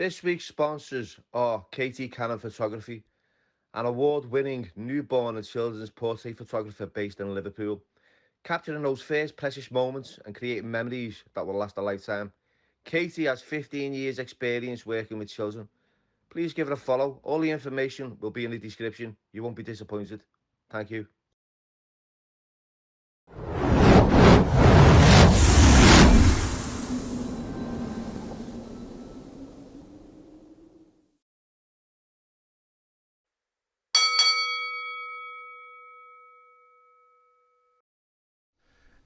This week's sponsors are Katie Cannon Photography, an award-winning newborn and children's portrait photographer based in Liverpool, capturing those first precious moments and creating memories that will last a lifetime. Katie has 15 years experience working with children. Please give her a follow. All the information will be in the description. You won't be disappointed. Thank you.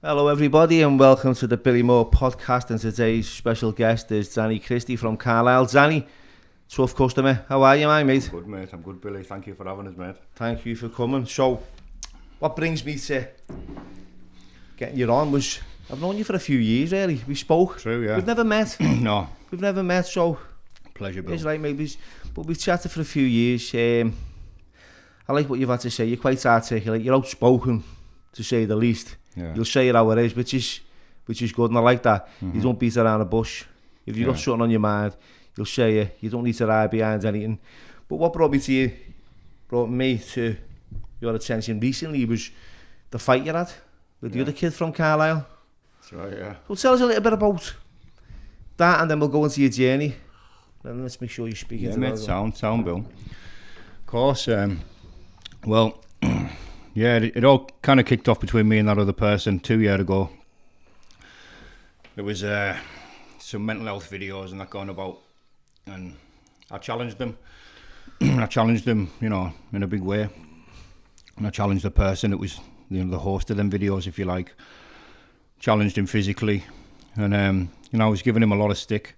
Hello everybody and welcome to the Billy Moore podcast, and today's special guest is Christie from Carlisle. Zanny, tough customer. How are you, my mate? Good, mate. I'm good, Billy. Thank you for having us, mate. Thank you for coming. So, what brings me to getting you on was, I've known you for a few years, really. We spoke. True, yeah. We've never met. No. We've never met, so... Pleasure, Bill. It's right, maybe. But we've chatted for a few years. I like what you've had to say. You're quite articulate. You're outspoken, to say the least. Yeah. You'll say it how it is, which is good, and I like that. You don't beat around the bush. If you've got something on your mind, you'll say it. You don't need to hide behind anything. But what brought me to your attention recently was the fight you had with the other kid from Carlisle. That's right, yeah. Well, tell us a little bit about that, and then we'll go into your journey. And let's make sure you speak into mate, sound, Bill. Of course, well... Yeah, it all kind of kicked off between me and that other person 2 years ago. There was some mental health videos and that going about, and I challenged them. You know, in a big way. And I challenged the person that was, you know, the host of them videos, if you like. Challenged him physically, and you know, I was giving him a lot of stick.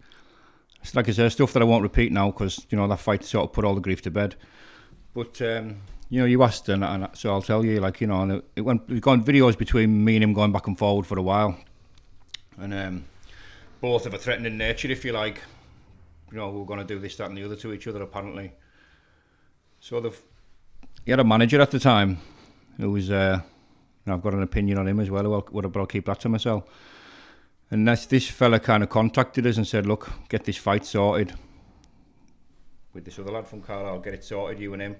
It's like I said, stuff that I won't repeat now because, you know, that fight sort of put all the grief to bed. But you know, you asked, and so I'll tell you, like, you know, and we've gone videos between me and him going back and forward for a while, and both of a threatening nature, if you like. You know, we're going to do this, that, and the other to each other, apparently. So he had a manager at the time who was, and I've got an opinion on him as well, but I'll keep that to myself. And this fella kind of contacted us and said, look, get this fight sorted with this other lad from Carlisle, get it sorted, you and him,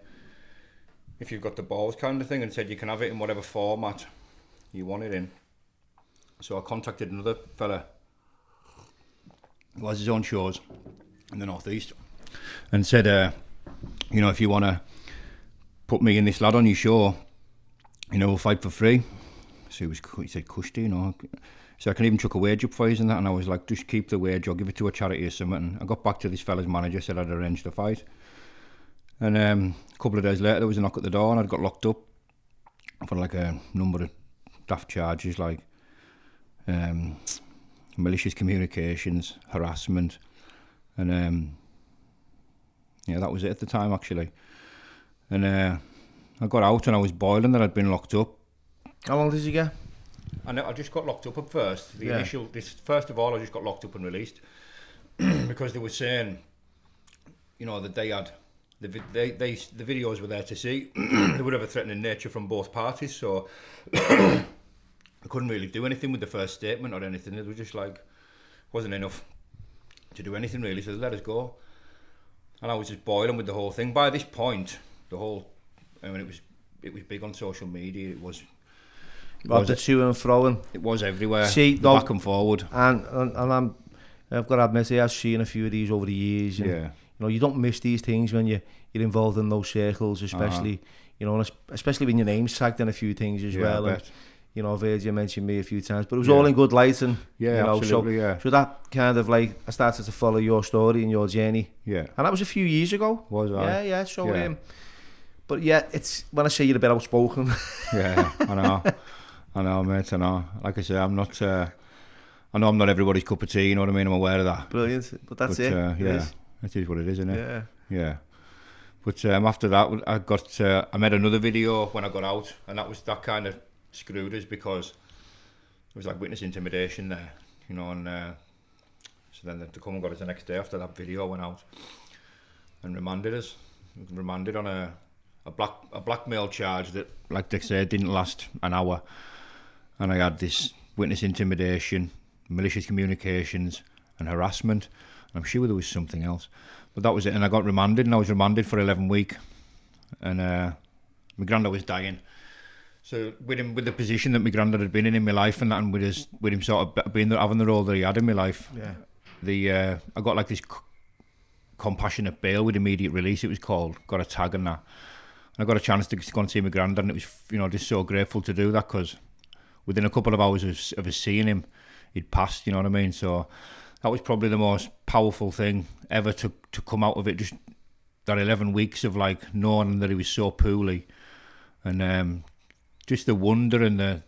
if you've got the balls, kind of thing, and said you can have it in whatever format you want it in. So I contacted another fella who has his own shows in the northeast and said, you know, if you want to put me and this lad on your show, you know, we'll fight for free. So he said, Christie, you know, so I can even chuck a wage up for you and that. And I was like, just keep the wage, or give it to a charity or something. And I got back to this fella's manager, said I'd arranged the fight. And a couple of days later, there was a knock at the door, and I'd got locked up for like a number of daft charges, like malicious communications, harassment, and yeah, that was it at the time, actually. And I got out, and I was boiling that I'd been locked up. How long did you get? I just got locked up at first. First of all, I just got locked up and released because they were saying, you know, that they had. The videos were there to see. They would have a threatening nature from both parties, so I couldn't really do anything with the first statement or anything. It was just like, wasn't enough to do anything really, so they let us go. And I was just boiling with the whole thing. By this point, it was big on social media. It was the to and fro. It was everywhere. See, back and forward. And I've got to admit, I've seen a few of these over the years. And, yeah. You know, you don't miss these things when you're involved in those circles, especially, you know, especially when your name's tagged in a few things as well. I and, bet. you know, I've heard you mention me a few times, but it was all in good light, and yeah, you know, absolutely, so that kind of like, I started to follow your story and your journey. Yeah. And that was a few years ago. Was I? Yeah, so but yeah, it's when I say you're a bit outspoken. Yeah, I know, mate, I know. Like I say, I'm not, I know I'm not everybody's cup of tea, you know what I mean? I'm aware of that. Brilliant, but that's it. Yeah, it is what it is, isn't it? Yeah. But after that, I made another video when I got out, and that kind of screwed us because it was like witness intimidation there, you know, and so then they come and got us the next day after that video went out and remanded us. Remanded on a blackmail charge that, like they said, didn't last an hour, and I had this witness intimidation, malicious communications and harassment. I'm sure there was something else, but that was it. And I got remanded, and I was remanded for 11 weeks. And my granddad was dying. So with the position that my granddad had been in my life, and that, and with him sort of being having the role that he had in my life, I got like this compassionate bail with immediate release. It was called. Got a tag and that. And I got a chance to go and see my granddad, and it was just so grateful to do that, because within a couple of hours of us seeing him, he'd passed. You know what I mean? So that was probably the most powerful thing ever to come out of it. Just that 11 weeks of like knowing that he was so poorly, and just the wonder and the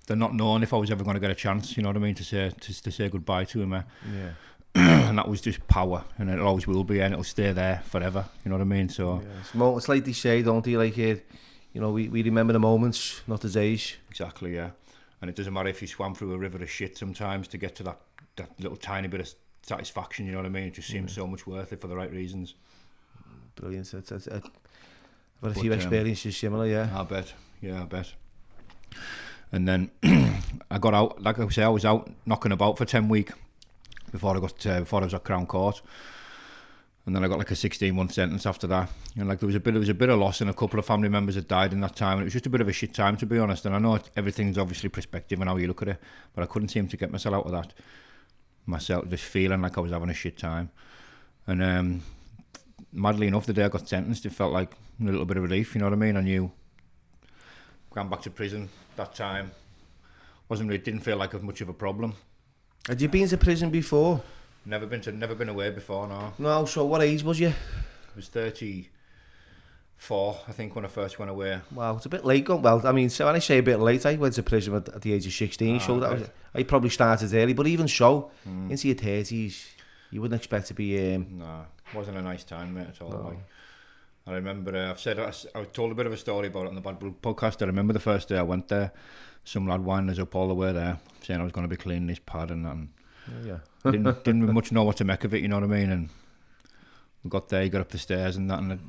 not knowing if I was ever going to get a chance. You know what I mean? To say goodbye to him. Yeah. And that was just power, and it always will be, and it'll stay there forever. You know what I mean? So It's like they say, don't they? Like we remember the moments, not the days. Exactly, yeah. And it doesn't matter if you swam through a river of shit sometimes to get to that little tiny bit of satisfaction. You know what I mean? It just seems so much worth it for the right reasons. Brilliant. I've had a few experiences similar. Yeah. I bet. And then I got out. Like I say, I was out knocking about for 10 weeks. Before I was at Crown Court, and then I got like a 16-month sentence after that. And like there was a bit of loss, and a couple of family members had died in that time, and it was just a bit of a shit time, to be honest. And I know everything's obviously perspective and how you look at it, but I couldn't seem to get myself out of that. Myself just feeling like I was having a shit time, and madly enough, the day I got sentenced, it felt like a little bit of relief. You know what I mean? I knew going back to prison that time didn't feel like much of a problem. Had you been to prison before? Never been away before, no. No, so what age was you? I was 34, I think, when I first went away. Wow, it's a bit late. Well, I mean, so when I say a bit late, I went to prison at the age of 16, so that was, I probably started early, but even so, into your 30s, you wouldn't expect to be... No, it wasn't a nice time, mate, at all. No. Like, I remember, I told a bit of a story about it on the Bad Blood podcast. I remember the first day I went there, some lad winding us up all the way there, saying I was going to be cleaning this pad and that. Didn't much know what to make of it, you know what I mean? And we got there, he got up the stairs and that, and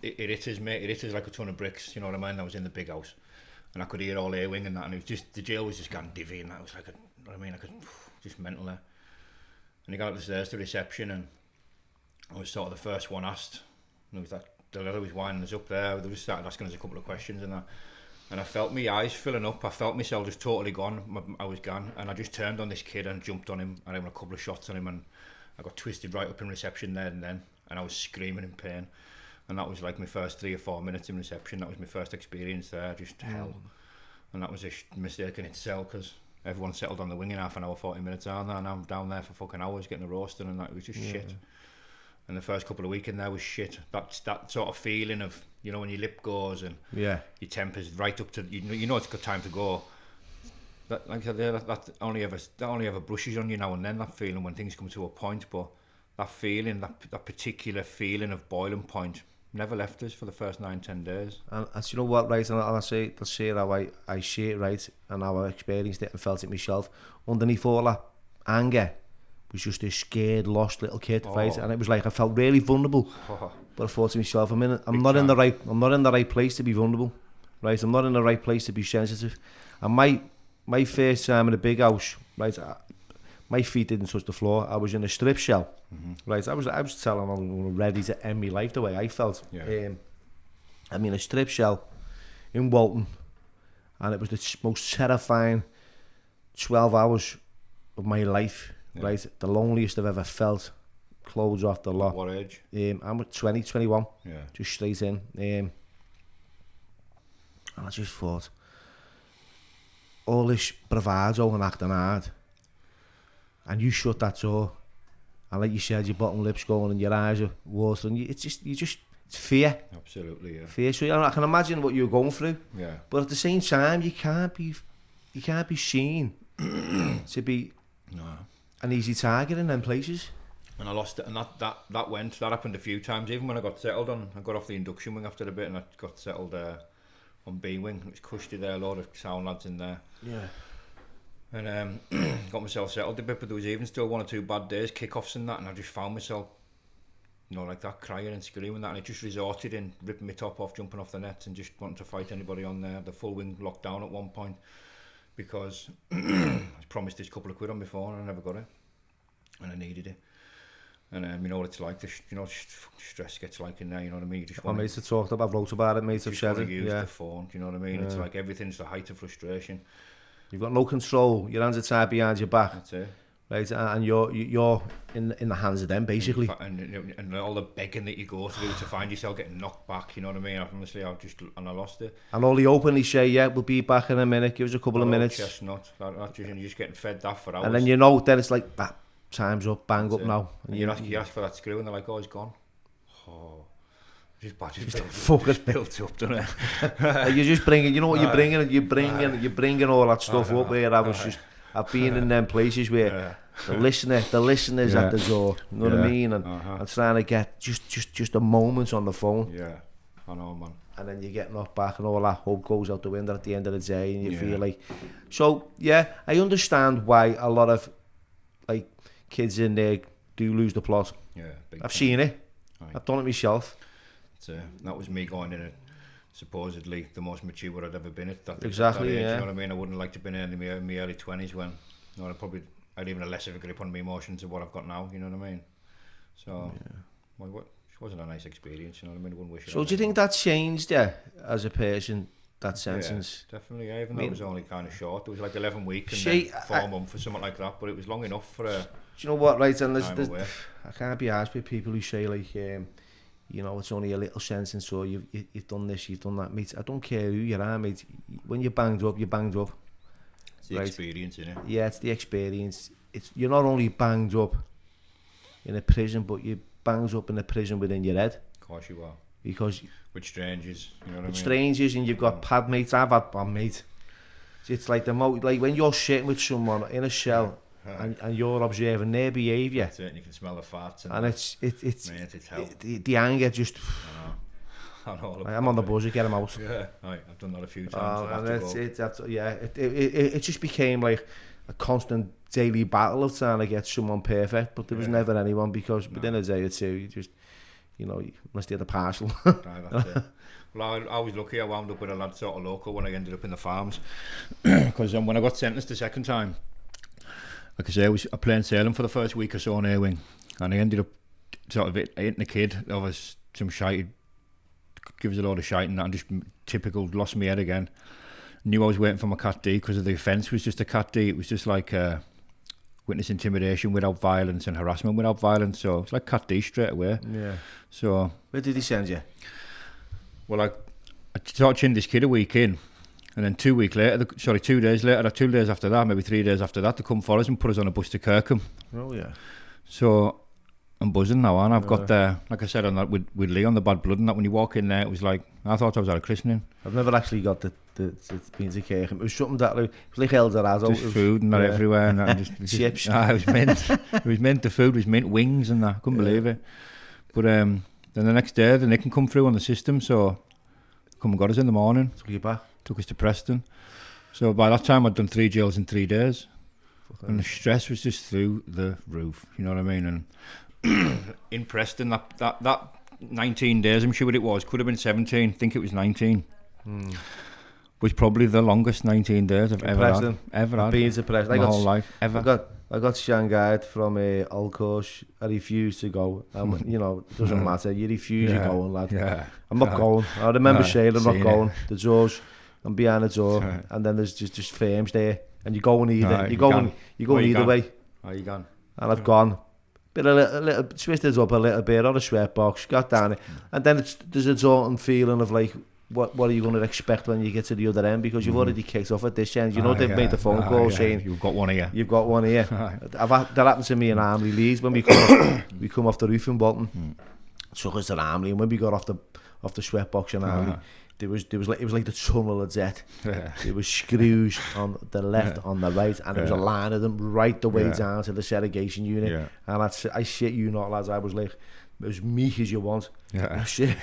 it hit us, mate. It hit us like a ton of bricks, you know what I mean? I was in the big house, and I could hear all air-wing and that, and it was just, the jail was just going divvy, and that was like, you know what I mean? I could, just mental there. And he got up the stairs to reception, and I was sort of the first one asked, and there was that, the lad was winding us up there, they just started asking us a couple of questions and that. And I felt my eyes filling up. I felt myself just totally gone. I was gone. And I just turned on this kid and jumped on him. And I had a couple of shots on him. And I got twisted right up in reception there and then. And I was screaming in pain. And that was like my first 3 or 4 minutes in reception. That was my first experience there. Just hell. And that was a mistake in itself, because everyone settled on the wing in half an hour, 40 minutes on there. And I'm down there for fucking hours getting a roasting. And that, it was just shit. And the first couple of weeks in there was shit. That sort of feeling of, you know, when your lip goes and your temper's right up to, you know it's a good time to go. That, like I said there, that only ever brushes on you now and then, that feeling when things come to a point. But that feeling, that particular feeling of boiling point, never left us for the first 9-10 days. And you know what, right, and I'll say how I see it, right, and how I experienced it and felt it myself. Underneath all that anger was just a scared, lost little kid, right? And it was like I felt really vulnerable. But I thought to myself, I'm not in the right place to be vulnerable, right? I'm not in the right place to be sensitive. And my first time in a big house, right? My feet didn't touch the floor. I was in a strip shell, right? I was telling them I'm ready to end my life the way I felt. I'm in a strip shell in Walton, and it was the most terrifying 12 hours of my life. Right, the loneliest I've ever felt. Clothes off the lot. What age? I'm 20, 21. Yeah. Just straight in. And I just thought, all this bravado and acting hard, and you shut that door, and like you said, your bottom lip's going and your eyes are watering. It's fear. Absolutely, yeah. Fear. So I can imagine what you're going through. Yeah. But at the same time, you can't be seen to be. No. An easy target in them places. And I lost it, and that happened a few times. Even when I got settled on, I got off the induction wing after a bit, and I got settled on B wing. It was Christie there, a lot of sound lads in there. Yeah. And got myself settled a bit, but there was even still 1 or 2 bad days, kickoffs and that, and I just found myself, you know, like that, crying and screaming that, and it just resorted in ripping my top off, jumping off the nets, and just wanting to fight anybody on there. The full wing locked down at one point, because I was promised this couple of quid on my phone and I never got it. and I needed it. And you know what it's like, stress gets like in there, you know what I mean? You just My mates have talked about, I've wrote about it, mates have said it. Use the phone, do you know what I mean? It's like everything's the height of frustration. You've got no control, your hands are tied behind your back. That's it. Right, and you're in the hands of them, basically. And all the begging that you go through to find yourself getting knocked back, you know what I mean? Honestly, I lost it. And all they openly say, yeah, we'll be back in a minute, give us a couple of minutes. Chestnut, you're just getting fed that for hours. And then you know, then it's like, that time's up, bang That's up it. now. And you ask for that screw and they're like, oh, it's gone. Oh, just built up, doesn't it? You're just bringing, you know what you're bringing? You're bringing all that stuff up where I've been in them places where the listener's at the door, you know what I mean? And I'm trying to get just a moment on the phone. Yeah, I know, man. And then you're getting knocked back and all that hope goes out the window at the end of the day and you feel like... So, yeah, I understand why a lot of like kids in there do lose the plot. Yeah, I've seen it. Right. I've done it myself. That was me going in at supposedly the most mature I'd ever been at that exactly, age, yeah. you know what I mean? I wouldn't like to have been in my early 20s when I'd even a less of a grip on my emotions of what I've got now, you know what I mean? So, it wasn't a nice experience, you know what I mean? I wouldn't wish it. So do you think that changed you as a person, that sentence? Yeah, definitely, yeah, even though it was only kind of short. It was like 11 weeks and then 4 months or something like that, but it was long enough for a... Do you know what, right, and I can't be asked with people who say like, you know, it's only a little sentence or you've done this, you've done that, mate. I don't care who you are, mate. When you're banged up, you're banged up. It's the experience, isn't it? Yeah, it's the experience. You're not only banged up in a prison, but you're banged up in a prison within your head. Of course you are. Because... with strangers, you know what I mean? With strangers, and you've got pad mates. I've had bad mates. It's like like when you're sitting with someone in a cell and you're observing their behaviour. That's it, and you can smell the farts. And it's hell. The anger just... I know. I'm on the buzzer, get him out. Yeah, I've done that a few times. It just became like a constant daily battle of trying to get someone perfect, but there was never anyone, because within a day or two, you just, you know, unless they had a parcel. That's it. Well, I was lucky. I wound up with a lad sort of local when I ended up in the farms, because when I got sentenced the second time, like I say, I playing Salem for the first week or so on A-Wing, and I ended up sort of hitting a kid over some shite. Give us a load of shite and that, and just typical, lost my head again. Knew I was waiting for my Cat D because of the offence was just a Cat D. It was just like witness intimidation without violence and harassment without violence. So it's like Cat D straight away. Yeah. So where did he send you? Well, I sort of chinned this kid a week in, and then 2 days later, 2 days after that, maybe 3 days after that, they come for us and put us on a bus to Kirkham. Oh yeah. So I'm buzzing now, and I've got like I said on that with Lee on the bad blood and that. When you walk in there, it was like I thought I was at a christening. I've never actually got the been to Kirkham. It was something that it was like Eldorado. Just food and that everywhere, and that, just chips. It was mint. It was mint. The food was mint, wings and that. I couldn't believe it. But then the next day, the Nick can come through on the system, so come and got us in the morning. Took you back. Took us to Preston. So by that time, I'd done 3 jails in 3 days, and the stress was just through the roof. You know what I mean? And in Preston, that 19 days, I'm sure it was, could have been 17, I think it was 19, was probably the longest 19 days I've ever had. Being to Preston, my whole life, ever. I got shanghaied from Old Course. I refused to go. You know, it doesn't matter. You refuse, you're going, lad. Yeah. I'm not going. I remember saying I'm not going. The doors, I'm behind the door, and then there's just firms there, and you're going either. You're going either way. Oh, you gone? And I've gone. Bit a little twisted up a little bit on a sweat box, got down it, and then there's a daunting feeling of like, what are you going to expect when you get to the other end, because you've already kicked off at this end. You know, they've made the phone call saying you've got one here. You've got one here. That happened to me in Armley Leeds when we come off the roofing button. Took us to Armley, and when we got off the sweat box in Armley, there was like, it was like the tunnel of death. There was screws on the left, on the right, and there was a line of them right the way down to the segregation unit. And I shit you not, lads, I was like, as meek as you want. Shit.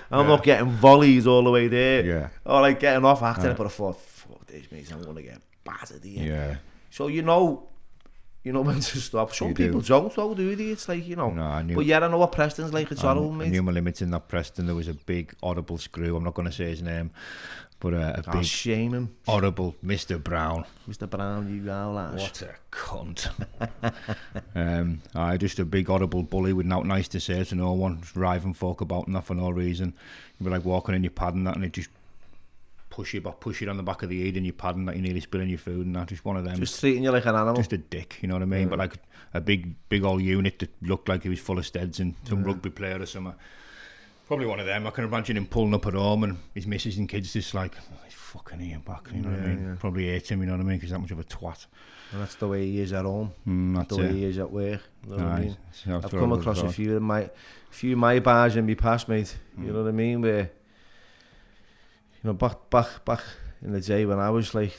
I'm not getting volleys all the way there. Or like getting off after it, but I thought, fuck this, mate, I'm going to get battered here. So, you know, you know when to stop. Some You people do. don't though, do they? It's like, you know. No, I knew. But yeah, I know what Preston's like. It's horrible, I mate. knew my limits in that Preston. There was a big audible screw. I'm not going to say his name, but a Oh, big shame him. audible Mr. Brown. Mr. Brown, you owl ass. What a cunt. Just a big audible bully with not nice to say to no one, just riving folk about and that for no reason. You'd be like walking in your pad and that, and it just push it on the back of the head and your pad and that, you nearly spilling your food and that. Just one of them. Just treating you like an animal. Just a dick, you know what I mean? Yeah. But like a big old unit that looked like he was full of steads and some rugby player or something. Probably one of them. I can imagine him pulling up at home and his missus and kids just like, oh, he's fucking here back, you know what I mean? Yeah. Probably hates him, you know what I mean? Because he's that much of a twat. And that's the way he is at home. That's the way it. he is at work. You know what I mean? That's I've what come I across a thought. few of my bars in my past, mate. You know what I mean? Where, you know, back in the day when I was like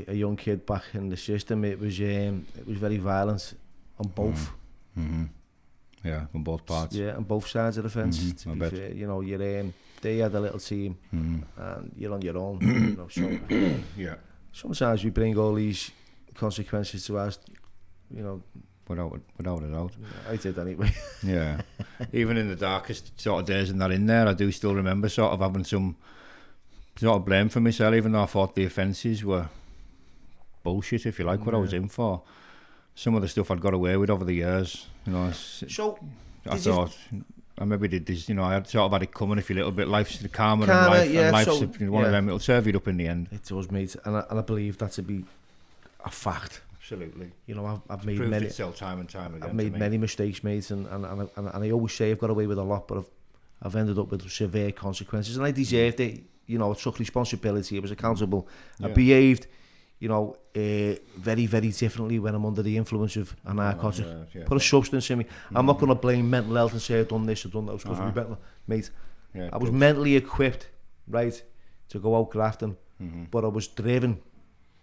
a young kid back in the system, it was very violent on both. Yeah, on both parts. Yeah, on both sides of the fence. To I be bet. fair, you know, they had a little team, and you're on your own. You know, so Yeah, sometimes we bring all these consequences to us. You know, without a doubt. I did anyway. Yeah, even in the darkest sort of days and that in there, I do still remember sort of having some sort of blame for myself, even though I thought the offences were bullshit, if you like, what I was in for. Some of the stuff I'd got away with over the years, you know. So, I thought I maybe did this, you know. I had sort of had it coming, if you little bit. Life's the karma Karma, and life, yeah, and life's so, one of them. It'll serve you up in the end. it does, mate, and I believe that to be a fact. Absolutely. You know, I've made Proved many. itself time and time again. I've made many mistakes, mate, and I always say I've got away with a lot, but I've ended up with severe consequences, and I deserved it. You know, I took responsibility. I was accountable. I behaved, you know, very, very differently when I'm under the influence of a narcotic. Put a substance in me. I'm not going to blame mental health and say I've done this, I've done that. It was because of my mental, mate. Yeah, I was mentally equipped, right, to go out grafting, but I was driven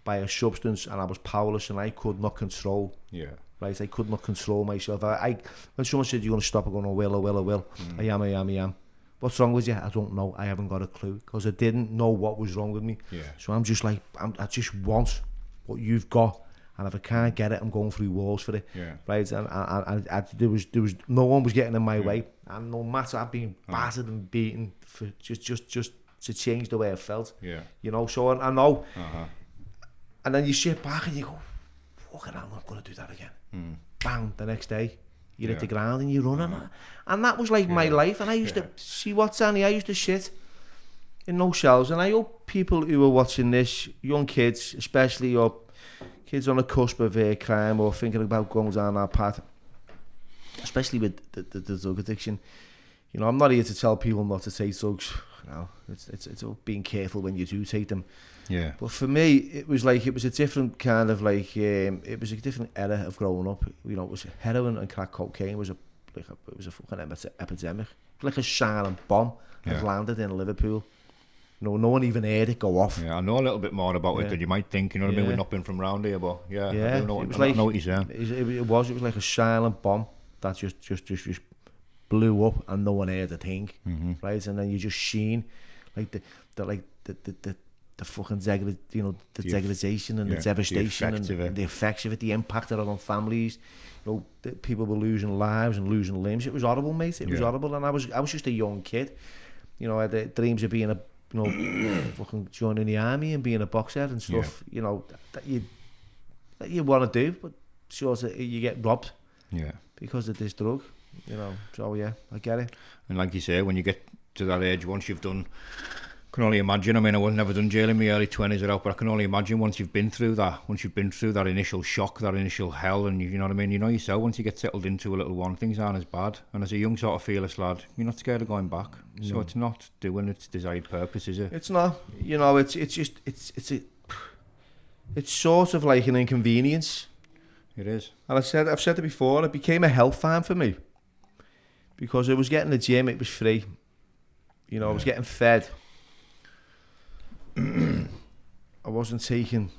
by a substance, and I was powerless, and I could not control. Yeah. Right, I could not control myself. I when someone said you're going to stop, I'm going, I will. I am. What's wrong with you? I don't know. I haven't got a clue, because I didn't know what was wrong with me. Yeah. So I'm just like, I just want what you've got, and if I can't get it, I'm going through walls for it. Yeah. Right, and there was no one was getting in my way, and no matter, I've been battered and beaten for just to change the way I felt. Yeah. You know, so I know. And then you sit back and you go, fucking hell, I'm not going to do that again. Bang, the next day, you're at the ground and you're running. And that was like my life. And I used to, see what's Danny, I used to sit in no cells. And I hope people who are watching this, young kids especially, or kids on the cusp of crime or thinking about going down that path, especially with the drug addiction, you know, I'm not here to tell people not to take drugs. No, it's about being careful when you do take them. Yeah. But for me, it was a different kind of like, it was a different era of growing up. You know, it was heroin and crack cocaine was a fucking epidemic, like a silent bomb that landed in Liverpool. You know, no one even heard it go off. Yeah, I know a little bit more about it than you might think. You know what I mean? We've not been from round here, but I know what you're saying. It was like a silent bomb that just blew up and no one heard a thing, right? And then you just seen like the fucking degradation and the devastation and the effects of it, the impact of it on families. You know, people were losing lives and losing limbs. It was horrible, mate. It was horrible, and I was just a young kid. You know, I had the dreams of being fucking joining the army and being a boxer and stuff. You know, that you want to do, but sure you get robbed. Yeah. Because of this drug. You know, so yeah, I get it. And like you say, when you get to that age, once you've done, I can only imagine. I mean, I was never done jail in my early 20s or out, but I can only imagine once you've been through that initial shock, that initial hell, and you know what I mean. You know yourself, once you get settled into a little one, things aren't as bad. And as a young sort of fearless lad, you're not scared of going back. No. So it's not doing its desired purpose, is it? It's not. You know, it's sort of like an inconvenience. It is. And I've said it before. It became a health farm for me. Because I was getting the gym, it was free. You know, I was getting fed. I wasn't taking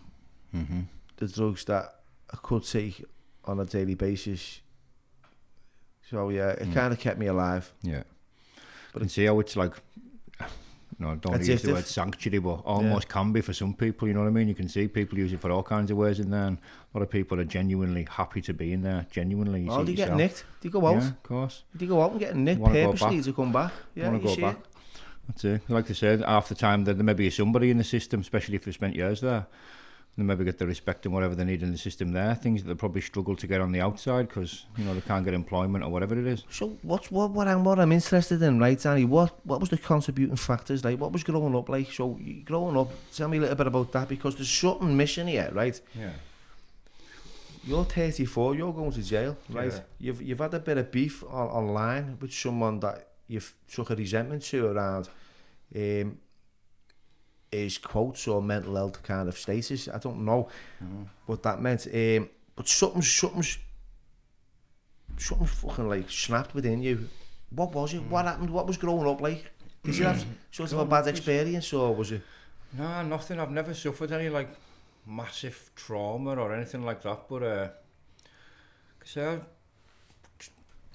the drugs that I could take on a daily basis. So yeah, it kind of kept me alive. Yeah. But I can see how it's like, don't want to use the word sanctuary, but almost can be for some people, you know what I mean? You can see people use it for all kinds of ways in there, and a lot of people are genuinely happy to be in there, genuinely. Oh, they get nicked. They go out. Yeah, of course. They go out and get nicked purposely to come back. Yeah, want to go back. That's it. Like they said, half the time there may be somebody in the system, especially if they've spent years there. They maybe get the respect and whatever they need in the system there. Things that they probably struggle to get on the outside because they can't get employment or whatever it is. So what I'm interested in, right, Danny? What was the contributing factors like? What was growing up like? So growing up, tell me a little bit about that, because there's something missing here, right? Yeah. You're 34. You're going to jail, right? Yeah. You've had a bit of beef online with someone that you've took a resentment to around his quotes or mental health kind of status. I don't know what that meant. But something's fucking like snapped within you. What was it? What happened? What was growing up like? Did you have sort of a bad experience, or was it? No, nothing. I've never suffered any like massive trauma or anything like that. But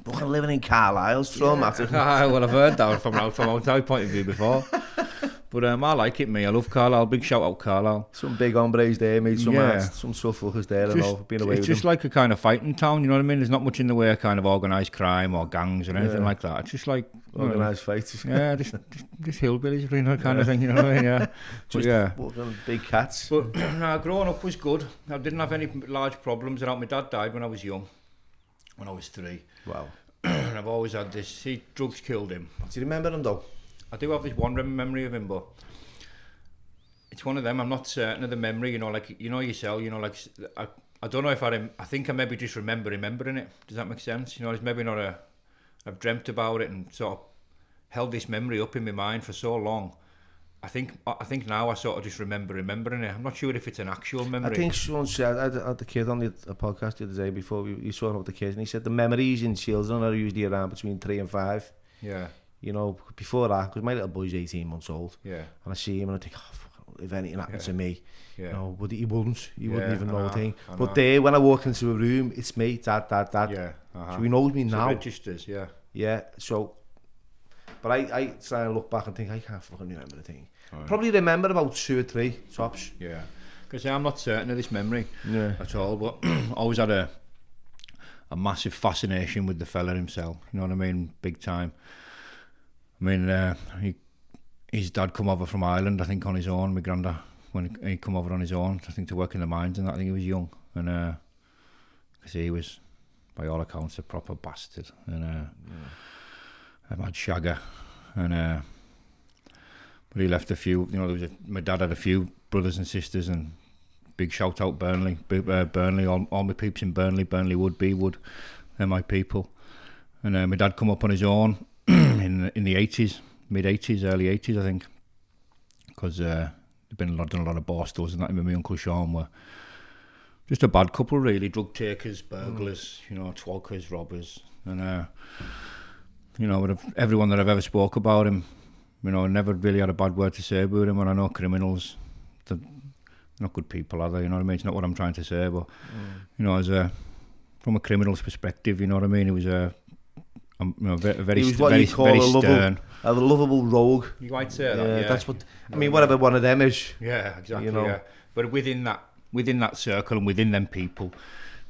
fucking living in Carlisle's traumatic. Well, I've heard that from outside point of view before. But I like it, me. I love Carlisle. Big shout out Carlisle. Some big hombres there, mate. Some tough fuckers there. Been away it's with just them. like a kind of fighting town, you know what I mean? There's not much in the way of kind of organised crime or gangs or anything like that. It's just like organised fights. Yeah, just hillbillies, kind of thing, you know what I mean? Yeah. Just big cats. But growing up was good. I didn't have any large problems. My dad died when I was young, when I was 3. Wow. And I've always had this. Drugs killed him. Do you remember him though? I do have this one memory of him, but it's one of them. I'm not certain of the memory, like yourself, like I don't know if I think I maybe just remembering it. Does that make sense? It's maybe not I've dreamt about it and sort of held this memory up in my mind for so long. I think now I sort of just remembering it. I'm not sure if it's an actual memory. I think someone said, I had the kid on the podcast the other day before we saw about the kids, and he said the memories in children are usually around between 3 and 5. Yeah. Before that, because my little boy's 18 months old, and I see him and I think, if anything happened to me, but he wouldn't even know a thing. But there, when I walk into a room, it's me, dad. Yeah. So he knows me now. It registers, yeah. Yeah, so, but I try and look back and think, I can't fucking remember the thing. Right. Probably remember about 2 or 3 tops. Yeah, because I'm not certain of this memory at all, but always had a massive fascination with the fella himself, you know what I mean, big time. I mean, his dad come over from Ireland, I think, on his own. My granddad, when he come over on his own, I think, to work in the mines, and I think he was young. And because he was, by all accounts, a proper bastard and a mad shagger. And but he left a few. My dad had a few brothers and sisters, and big shout out Burnley, all my peeps in Burnley Wood, B-Wood, they're my people. And my dad come up on his own. in the 80s, mid-80s, early 80s, I think, because there'd been done a lot of Borstals and that. My Uncle Sean were just a bad couple, really. Drug takers, burglars, twalkers, robbers, and with everyone that I've ever spoke about him, I never really had a bad word to say about him. And I know criminals, they're not good people, are they? You know what I mean? It's not what I'm trying to say, but from a criminal's perspective, you know what I mean? He was very he was what you call a lovable rogue. You might say that. Yeah, that's what I mean. Whatever one of them is. Yeah, exactly. Yeah. But within that circle and within them people,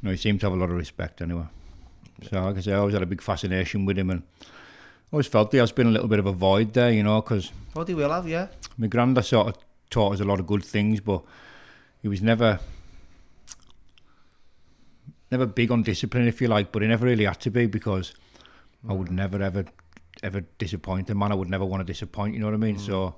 he seemed to have a lot of respect anyway. So, like I say, I always had a big fascination with him, and I always felt there has been a little bit of a void there, because. What he will have, yeah. My granddad sort of taught us a lot of good things, but he was never big on discipline, if you like. But he never really had to be, because I would never ever disappoint a man. I would never want to disappoint, you know what I mean? So,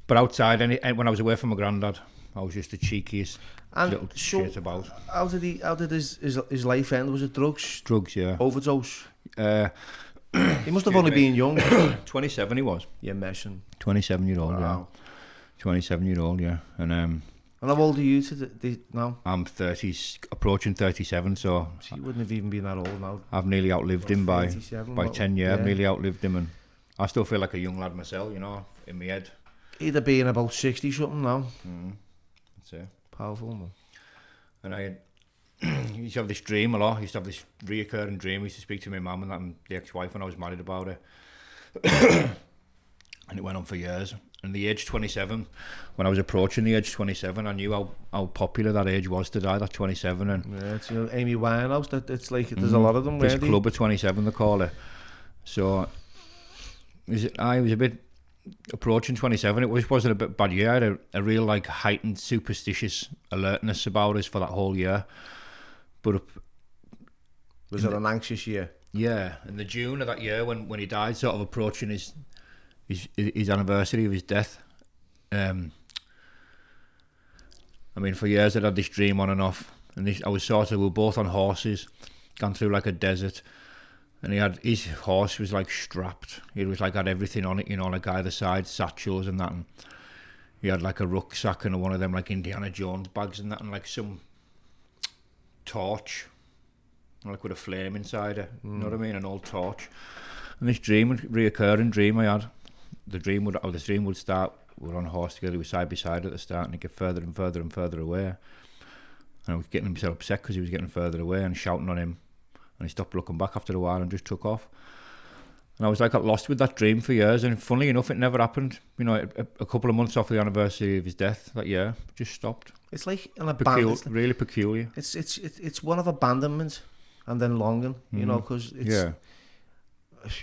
but outside, when I was away from my granddad, I was just the cheekiest little shit about. How did his life end? Was it drugs? Drugs, yeah. Overdose? He must have only been young. 27 he was. You're messing. 27-year-old, wow. Yeah. 27-year-old, yeah. And how old are you now? I'm 30, approaching 37, so you wouldn't have even been that old now. I've nearly outlived him by 10 years. I've nearly outlived him, and I still feel like a young lad myself, in my head. He'd have been about 60 something now. That's it. Powerful, man. And I used to have this dream a lot. I used to have this reoccurring dream. I used to speak to my mum and the ex-wife when I was married about it. and it went on for years. And the age 27, when I was approaching the age 27, I knew how popular that age was to die, that 27. And Yeah, it's, Amy Winehouse, it's like, there's a lot of them, this really. club of 27, they call it. So I was a bit approaching 27. It wasn't a bit bad year. I had a real like heightened superstitious alertness about us for that whole year. But Was it an anxious year? yeah, in the June of that year when he died, sort of approaching his anniversary of his death. I mean, for years I'd had this dream on and off, and we were both on horses, gone through like a desert, and his horse was like strapped. He was like had everything on it, like either side, satchels and that, and he had like a rucksack and one of them like Indiana Jones bags and that, and like some torch, like with a flame inside it. You know what I mean? An old torch. And this reoccurring dream I had. The dream would start. We were on a horse together. We were side by side at the start, and it get further and further and further away. And I was getting himself upset because he was getting further away and shouting on him. And he stopped looking back after a while and just took off. And I was like, got lost with that dream for years. And funnily enough, it never happened. A couple of months after the anniversary of his death that year, it just stopped. It's like an abandonment. Really peculiar. It's one of abandonment and then longing, because it's. Yeah.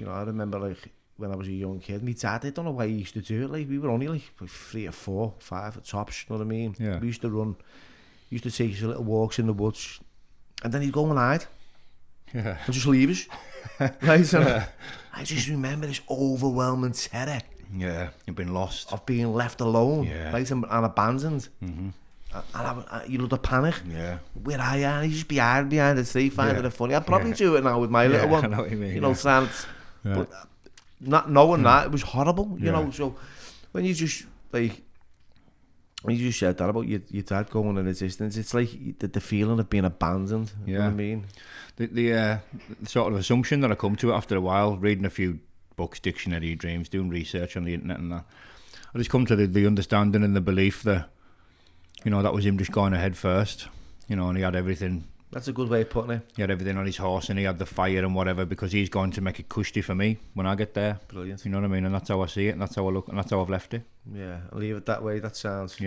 I remember like when I was a young kid, my dad, I don't know why he used to do it. Like we were only like 3 or 4, 5 at tops. You know what I mean? Yeah. We used to run. He used to take us little walks in the woods, and then he'd go and hide. Yeah. And just leave us. Right? So I just remember this overwhelming terror. Yeah. You've been lost. Of being left alone. Yeah. Right? And abandoned. Mm-hmm. And you know the panic. Yeah. Where are you? And he's just behind the tree, finding it funny. I'd probably do it now with my little one. I know what you mean. Trying to, but not knowing that, it was horrible. You know, so when you just said that about your dad going in existence, it's like the feeling of being abandoned. You know what I mean? The sort of assumption that I come to after a while, reading a few books, dictionary dreams, doing research on the internet and that, I just come to the understanding and the belief that, that was him just going ahead first, and he had everything. That's a good way of putting it. He had everything on his horse and he had the fire and whatever because he's going to make it cushy for me when I get there. Brilliant. You know what I mean? And that's how I see it and that's how I look and that's how I've left it. Yeah, I'll leave it that way. That sounds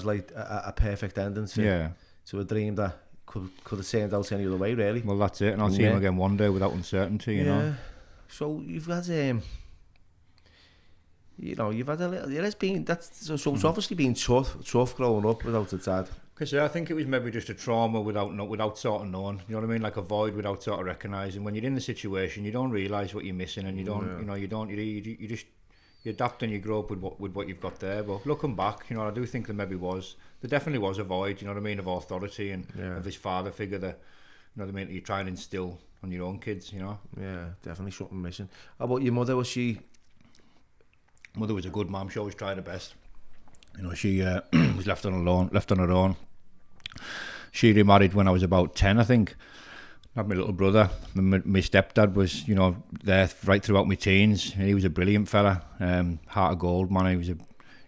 like a perfect ending to a dream that could have turned out any other way, really. Well, that's it. And I'll see him again one day without uncertainty, you know. So you've had you've had a little. Yeah, it's obviously been tough growing up without a dad. Because I think it was maybe just a trauma without sort of knowing. You know what I mean? Like a void without sort of recognising. When you're in the situation, you don't realise what you're missing, and you don't. You just adapt and you grow up with what you've got there. But looking back, I do think there definitely was a void. You know what I mean? Of authority and of this father figure that, that you try and instill on your own kids. Yeah, definitely something missing. How about your mother? Was she? Mother was a good mum. She always tried her best. She was left on her own. She remarried when I was about 10, I think. I had my little brother. My stepdad was, there right throughout my teens. He was a brilliant fella, heart of gold, man.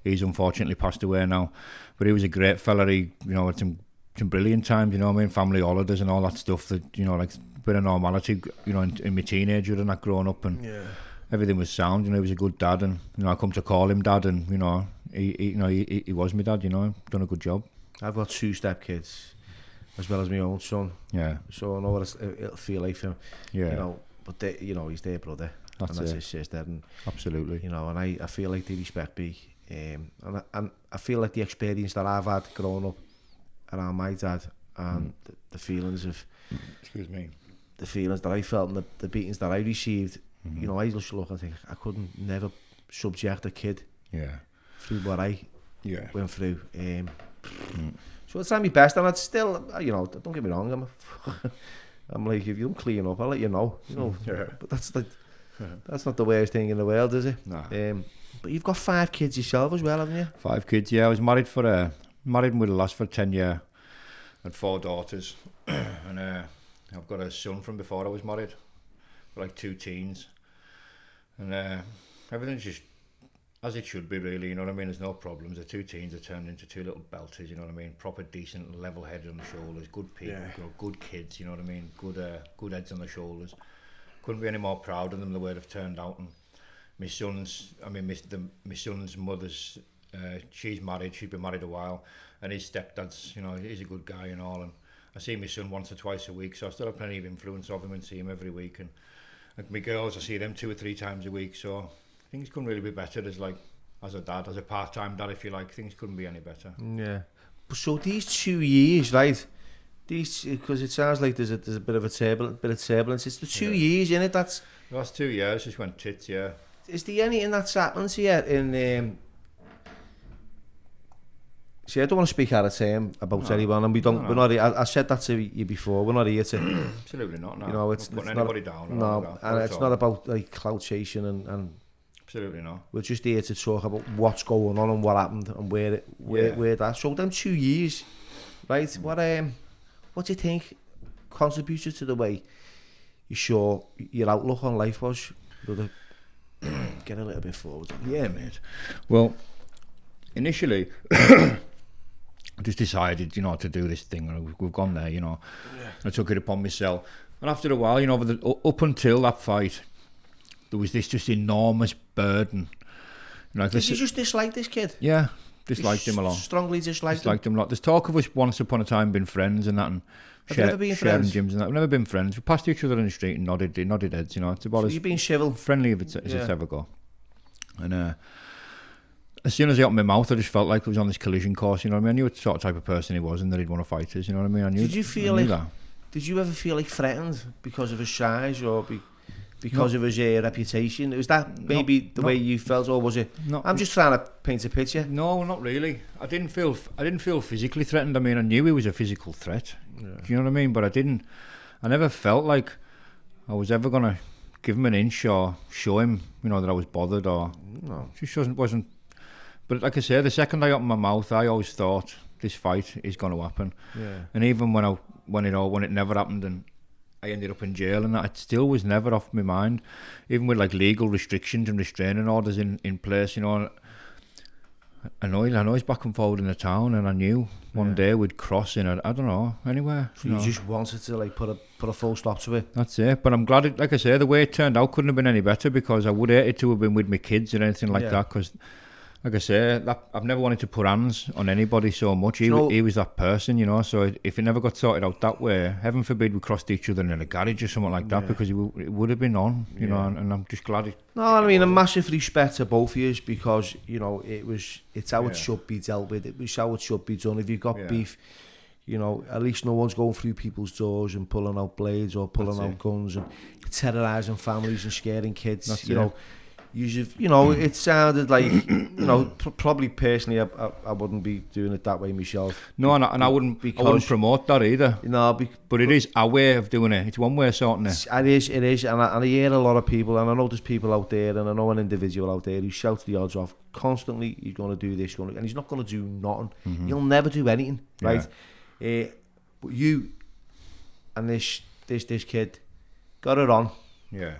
He's unfortunately passed away now, but he was a great fella. He, had some brilliant times. Family holidays and all that stuff. That like a bit of normality. In my teenagehood and that growing up and. Yeah. Everything was sound, he was a good dad, and I come to call him dad, and he was my dad, done a good job. I've got 2 stepkids, as well as my own son. Yeah. So I know what it'll feel like for him. Yeah. But he's their brother, that's his sister, and absolutely. And I feel like they respect me, and I feel like the experience that I've had growing up around my dad, and the feelings of, the feelings that I felt and the beatings that I received. I just look and think I couldn't never subject a kid through what I went through. So I tried my best, and I'd still, don't get me wrong, I'm like, if you don't clean up, I'll let you know. But that's not the worst thing in the world, is it? No. But you've got 5 kids yourself as well, haven't you? 5 kids, yeah. I was married with the last for 10 years. Had 4 daughters, and I've got a son from before I was married. Like 2 teens, and everything's just as it should be, really. You know what I mean? There's no problems. The 2 teens are turned into 2 little belters. You know what I mean? Proper, decent, level headed on the shoulders. Good people, good kids. You know what I mean? Good heads on the shoulders. Couldn't be any more proud of them the way they've turned out. And my son's mother's, she's married. She's been married a while, and his stepdad's, you know, he's a good guy and all. And I see my son once or twice a week, so I still have plenty of influence of him and see him every week. And like my girls, I see them 2 or 3 times a week. So things couldn't really be better. As a dad, as a part-time dad, if you like, things couldn't be any better. Yeah. So these 2 years, right? Because it sounds like there's a bit of turbulence. It's the 2 years, isn't it? The last 2 years just went tits, yeah. Is there anything that's happened to you in? See, I don't want to speak out of turn about anyone, and we don't. No. We're not. I said that to you before. We're not here to. Absolutely not. No. You know, it's not anybody down. No, and it's not about like clout chasing and. Absolutely not. We're just here to talk about what's going on and what happened and where that. So them 2 years, right? What do you think contributed to the way you saw your outlook on life was? Get a little bit forward. Yeah, mate. Well, initially, I just decided, you know, to do this thing. We've gone there, you know. Yeah. I took it upon myself, and after a while, you know, up until that fight, there was this just enormous burden. You know, Did you just dislike this kid? Yeah, disliked him a lot. Strongly disliked him a lot. There's talk of us once upon a time being friends and that, and sharing gyms and that. We've never been friends. We passed each other in the street and nodded heads. You know, it's about you've been civil, friendly as it's ever go. And as soon as he opened my mouth, I just felt like it was on this collision course. You know what I mean? I knew what sort of type of person he was and that he'd want to fight us. You know what I mean? Did you ever feel like threatened because of his size or because of his reputation? Was that maybe the way you felt, or was it? No, I'm just trying to paint a picture. No, not really. I didn't feel physically threatened. I mean, I knew he was a physical threat. Yeah. Do you know what I mean? But I never felt like I was ever gonna give him an inch or show him, you know, that I was bothered or. No, just wasn't. But like I say, the second I opened my mouth, I always thought this fight is going to happen. Yeah. And even when it never happened and I ended up in jail and that, it still was never off my mind. Even with like legal restrictions and restraining orders in place, you know. I know he's back and forward in the town, and I knew one day we'd cross in. I don't know, anywhere. So you just wanted to like put a full stop to it. That's it. But I'm glad, like I say, the way it turned out couldn't have been any better, because I would hate it to have been with my kids or anything like that. Because, like I say, I've never wanted to put hands on anybody so much. He was that person, you know. So if it never got sorted out that way, heaven forbid we crossed each other in a garage or something like that, because it would have been on, you know. And I'm just glad it. No, I mean, a massive respect to both of you, because you know it's how it should be dealt with. It was how it should be done. If you've got beef, you know, at least no one's going through people's doors and pulling out blades or pulling out guns and terrorising families and scaring kids. That's you know. You know, it sounded like, you know, probably personally, I wouldn't be doing it that way myself. No, and I wouldn't promote that either. No, but it is our way of doing it. It's one way of sorting it. It is, and I hear a lot of people, and I know there's people out there, and I know an individual out there who shouts the odds off constantly. He's going to do this, and he's not going to do nothing. Mm-hmm. He'll never do anything, right? But you and this kid got it on. Yeah.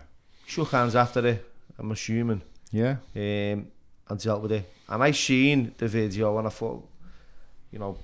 Shook hands after it, I'm assuming. Yeah. And dealt with it. And I seen the video and I thought, you know,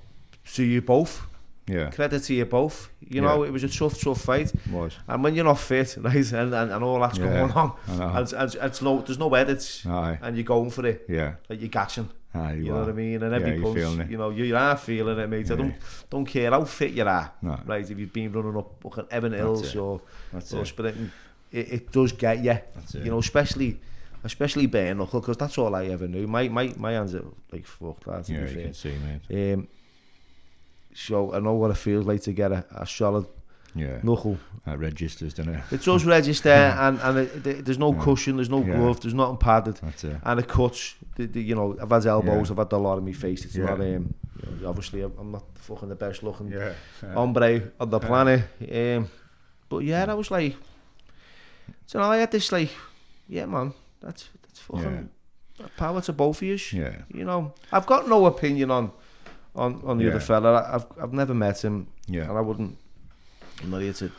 to you both. Yeah. Credit to you both. You know, it was a tough fight. It was. And when you're not fit, right, and all that's going on, and there's no edits, and you're going for it. Yeah. Like you're gassing. You know what I mean? And every punch, you know, you are feeling it, mate. I don't care how fit you are, right? If you've been running up fucking Evan Hills or sprinting, it does get you. You know, especially bare knuckle, because that's all I ever knew. My hands are like fucked, lads. Yeah, you can see, mate. So I know what it feels like to get a solid knuckle. That registers, doesn't it? It does register, and there's no cushion, there's no glove, there's nothing padded, and it cuts. You know, I've had elbows, I've had a lot on my face. It's not. You know, obviously, I'm not fucking the best looking hombre on the planet. But I was like, so I had this like, man, that's fucking power to both of you. Yeah. You know, I've got no opinion on the other fella. I've never met him. Yeah. And I wouldn't. I'm not here to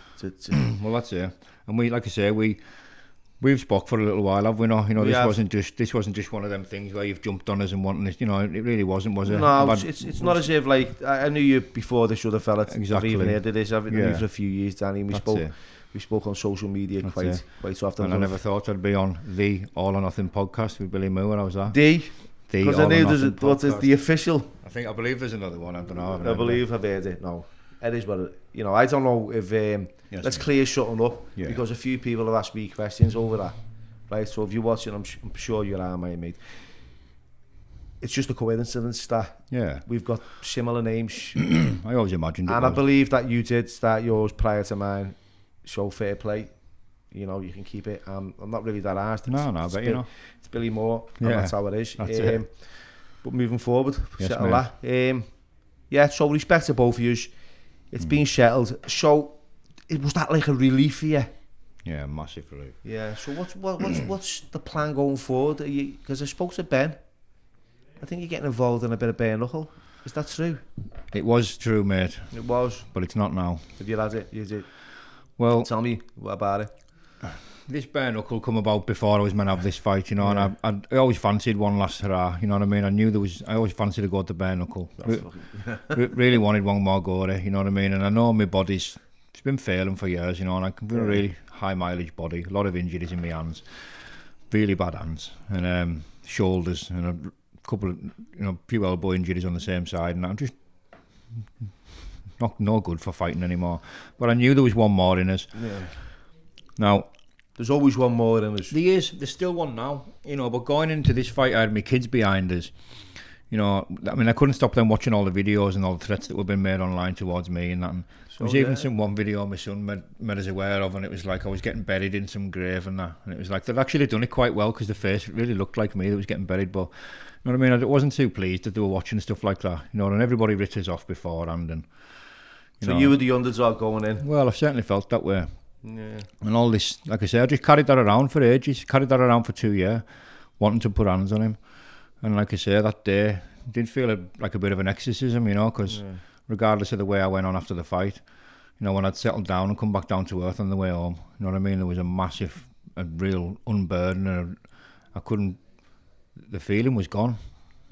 well, that's it. And we, like I say, we've spoke for a little while, have we not? You know, this wasn't just one of them things where you've jumped on us and wanting this. You know, it really wasn't, was it? No, it's not as if like I knew you before this other fella. Exactly. I've even heard of this. I've known you for a few years, Danny. We we spoke on social media quite often. And I never thought I'd be on the All or Nothing podcast with Billy Moore. How's that? The Because I knew there's the official. I believe there's another one. I don't know. I believe I've heard it. No, it is what it. You know, I don't know if let's clear something up because a few people have asked me questions over that. Right, so if you're watching, I'm sure you are, my mate. It's just a coincidence that we've got similar names. I always imagined it. And I believe that you did start yours prior to mine. So fair play. You know, you can keep it. I'm not really that arsed. No, but you know. It's Billy Moore, and that's how it is. That's it. But moving forward, yes, settle that. So respect to both of you. It's been settled. So, was that like a relief for you? Yeah, massive relief. Yeah, so what's the plan going forward? Because I spoke to Ben. I think you're getting involved in a bit of bare knuckle. Is that true? It was true, mate. It was. But it's not now. Have you had it? You did? Well, tell me what about it. This bare knuckle come about before I was meant to have this fight, you know, and I always fancied one last hurrah, you know what I mean? I always fancied to go to bare knuckle. Really wanted one more go at it, you know what I mean? And I know my body's it's been failing for years, you know, and I've got a really high mileage body, a lot of injuries in my hands, really bad hands, and shoulders, and a couple of, you know, few elbow injuries on the same side, and I'm just no good for fighting anymore. But I knew there was one more in us. Yeah. Now, there's always one more in us. There's still one now, you know, but going into this fight, I had my kids behind us. You know, I mean, I couldn't stop them watching all the videos and all the threats that were being made online towards me and that. And there was even some one video my son made us aware of, and it was like I was getting buried in some grave and that. And it was like they'd actually done it quite well because the face really looked like me that was getting buried. But, you know what I mean? I wasn't too pleased that they were watching stuff like that. You know, and everybody writ us off beforehand. And, you were the underdog going in? Well, I've certainly felt that way. Yeah. And all this, like I say, I just carried that around for ages, carried that around for 2 years, wanting to put hands on him. And like I say, that day, it did feel like a bit of an exorcism, you know, because regardless of the way I went on after the fight, you know, when I'd settled down and come back down to earth on the way home, you know what I mean, there was a real unburden, and I couldn't, the feeling was gone,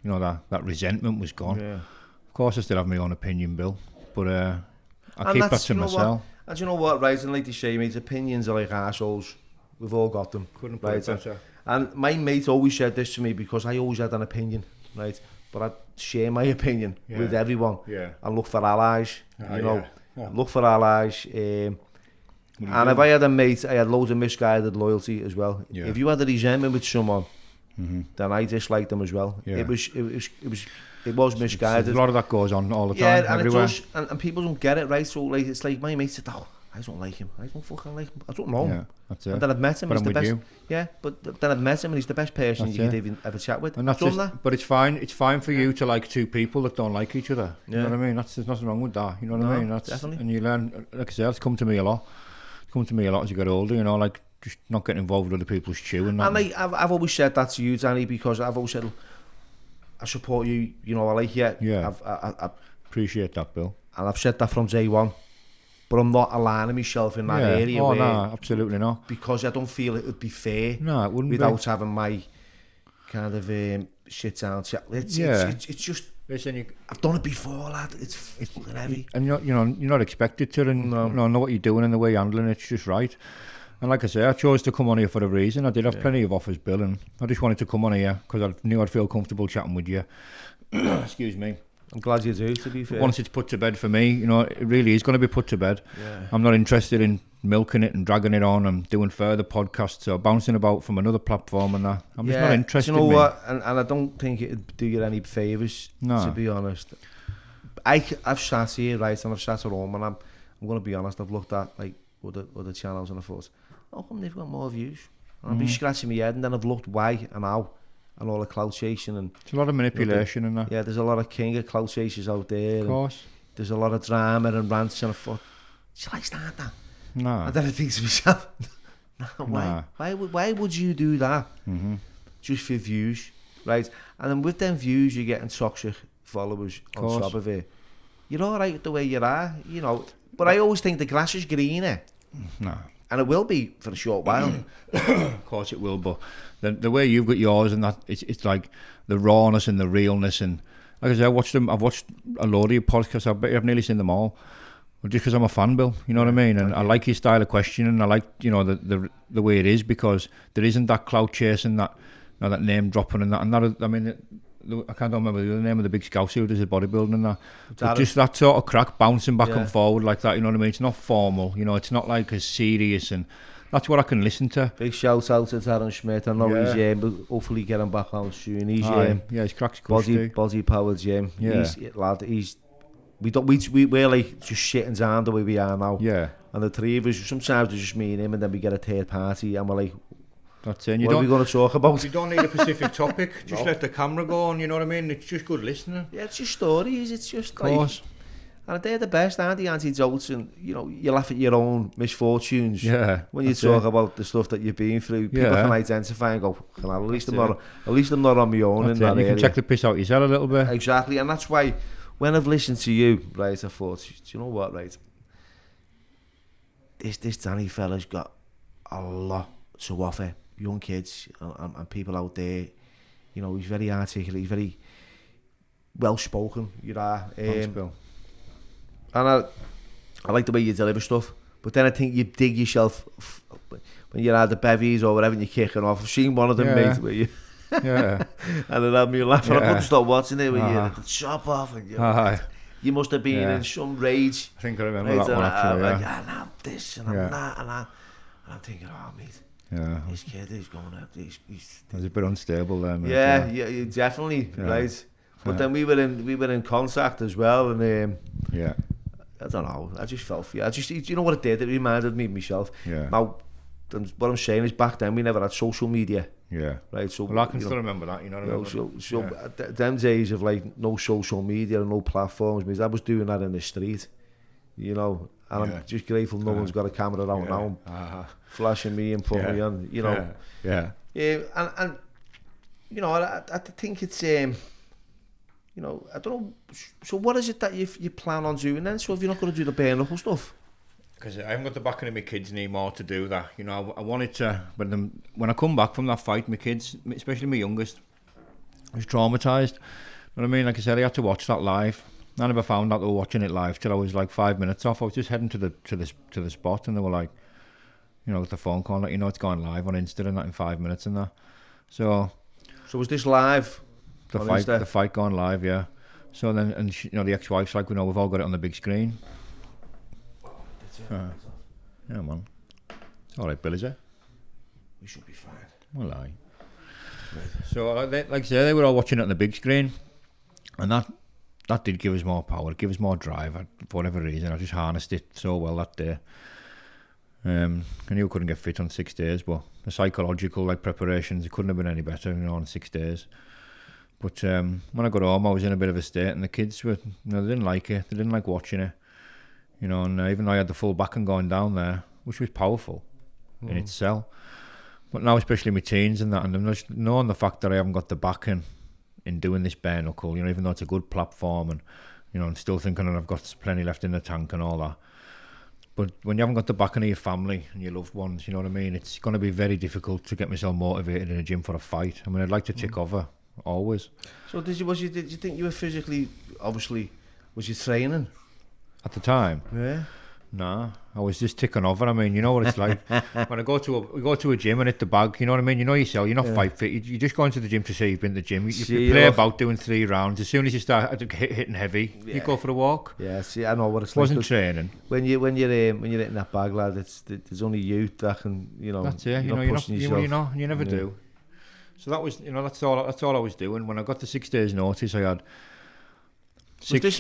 you know, that resentment was gone. Yeah. Of course I still have my own opinion, Bill, but I keep that to myself. And you know what, right, and like they say, mate, opinions are like arseholes. We've all got them. Couldn't put it better. And my mate always said this to me because I always had an opinion, right? But I'd share my opinion with everyone and look for allies, you know. Yeah. Look for allies. And if I had a mate, I had loads of misguided loyalty as well. Yeah. If you had a resentment with someone, then I disliked them as well. Yeah. It was misguided. A lot of that goes on all the time, everywhere. And people don't get it, right? So like, it's like my mate said, "Oh, I don't like him. I don't fucking like him. I don't know him." That's it. And then I've met him. But he's the best. You. Yeah, but then I've met him, and he's the best person you could even ever chat with. And that's just, but it's fine. It's fine for you to like two people that don't like each other. You know what I mean? There's nothing wrong with that. You know what I mean? That's definitely. And you learn, like I said, it's come to me a lot. It's come to me a lot as you get older. You know, like just not getting involved with other people's chew and that. And like, I've always said that to you, Danny, because I've always said, I support you. You know, I like you. Yeah. I appreciate that, Bill. And I've said that from day one. But I'm not aligning myself in that area. Oh, no, absolutely not. Because I don't feel it would be fair. No, it wouldn't without having my kind of shit down. It's just. Listen, I've done it before, lad. It's fucking heavy. And you're not expected to, and know what you're doing and the way you're handling it's just right. And like I say, I chose to come on here for a reason. I did have plenty of offers, Bill, and I just wanted to come on here because I knew I'd feel comfortable chatting with you. Excuse me. I'm glad you do, to be fair. Once it's put to bed for me, you know, it really is going to be put to bed. Yeah. I'm not interested in milking it and dragging it on and doing further podcasts or bouncing about from another platform and that. I'm just not interested. You know what? And I don't think it'd do you any favours, to be honest. I've sat here, right, and I've sat at home, and I'm going to be honest, I've looked at like other channels and I thought, how come they've got more views? And I've been scratching my head, and then I've looked why and how. And all the clout chasing, and it's a lot of manipulation and that. Yeah, there's a lot of king of clout chasers out there. Of course. There's a lot of drama and rants, and I thought, shall I start that? No. And then I think to myself, why would you do that? Just for views, right? And then with them views, you're getting toxic followers on top of it. You're all right the way you are, you know. But I always think the grass is greener. No. And it will be for a short while. Of course it will, but the way you've got yours and that, it's like the rawness and the realness. And like I said, I've watched a load of your podcasts. I've nearly seen them all. Well, just because I'm a fan, Bill, you know what I mean? And I like your style of questioning. I like, you know, the way it is, because there isn't that clout chasing, that, you know, that name dropping and that. And that, I mean, I can't remember the name of the big scouse who does the bodybuilding and that. But just that sort of crack, bouncing back and forward like that, you know what I mean? It's not formal, you know, it's not like as serious, and that's what I can listen to. Big shout out to Darren Schmidt. I know he's hopefully getting back on soon. He's he's cracked body powered gym. Yeah. We're like just shitting down the way we are now. Yeah. And the three of us, sometimes it's just me and him, and then we get a third party and we're like, that's it. What are we going to talk about? You don't need a specific topic. Just let the camera go on, you know what I mean? It's just good listening. Yeah, it's just stories. It's just of course. And they're the best, aren't they, antidotes? And, you know, you laugh at your own misfortunes. Yeah. When you talk about the stuff that you've been through, people can identify and go, at least I'm not on my own in that area. You can check the piss out yourself a little bit. Exactly. And that's why when I've listened to you, right, I thought, do you know what, right? This Danny fella's got a lot to offer young kids and people out there. You know, he's very articulate, he's very well spoken. You are. Thanks, Bill. And I like the way you deliver stuff, but then I think you dig yourself when you're at the bevies or whatever and you're kicking off. I've seen one of them, mate, where you and it had me laughing. I couldn't stop watching it when you chop off and you must have been in some rage. I think I remember that one actually. I'm this and I'm that and I'm thinking, oh mate, this kid is going out. He's a bit unstable there, mate. Yeah, definitely, right. But then we were in contact as well, and I don't know. I just felt for you. You know what it did? It reminded me of myself. Yeah. Now, what I'm saying is, back then we never had social media. Yeah. Right. So well, I can still remember that. You know what I mean? So them days of like no social media and no platforms means I was doing that in the street. You know, and I'm just grateful no one's got a camera out now, flashing me and putting me on. You know. Yeah. And you know, I think it's you know, I don't know. So what is it that you plan on doing then? So if you're not going to do the bare knuckle stuff? Because I haven't got the backing of my kids anymore to do that. You know, I wanted to, but then when I come back from that fight, my kids, especially my youngest, was traumatised. You know what I mean? Like I said, I had to watch that live. I never found out they were watching it live till I was like 5 minutes off. I was just heading to the spot, and they were like, you know, with the phone call, like, you know, it's going live on Insta and that in 5 minutes and that. So was this live? The fight going live, yeah. So then, and she, you know, the ex-wife's like, we know we've all got it on the big screen. Yeah, man. It's all right, Bill, is it? We should be fine. Well, aye. So, like I say, they were all watching it on the big screen, and that did give us more power, give us more drive. For whatever reason, I just harnessed it so well that day. I knew I couldn't get fit on 6 days, but the psychological preparations, it couldn't have been any better, you know, on 6 days. But when I got home, I was in a bit of a state, and the kids were, you know, they didn't like it. They didn't like watching it, you know. And even though I had the full backing going down there, which was powerful in itself. But now, especially my teens and that, and I'm just knowing the fact that I haven't got the backing in doing this bare knuckle, you know, even though it's a good platform, and you know, I'm still thinking that I've got plenty left in the tank and all that. But when you haven't got the backing of your family and your loved ones, you know what I mean, it's going to be very difficult to get myself motivated in a gym for a fight. I mean, I'd like to tick over. Always. So did you think you were physically, obviously, was you training? At the time? Yeah. Nah, I was just ticking over. I mean, you know what it's like. When I go to a gym and hit the bag, you know what I mean? You know yourself, you're not fight fit. You just go into the gym to say you've been to the gym. You play about doing 3 rounds. As soon as you start hitting heavy, you go for a walk. Yeah, see, I know what it's like. Wasn't training. When you're hitting that bag, lad, there's only you that can, you know. That's it. You never do. So that was, you know, that's all I was doing. When I got the 6 days notice, I had.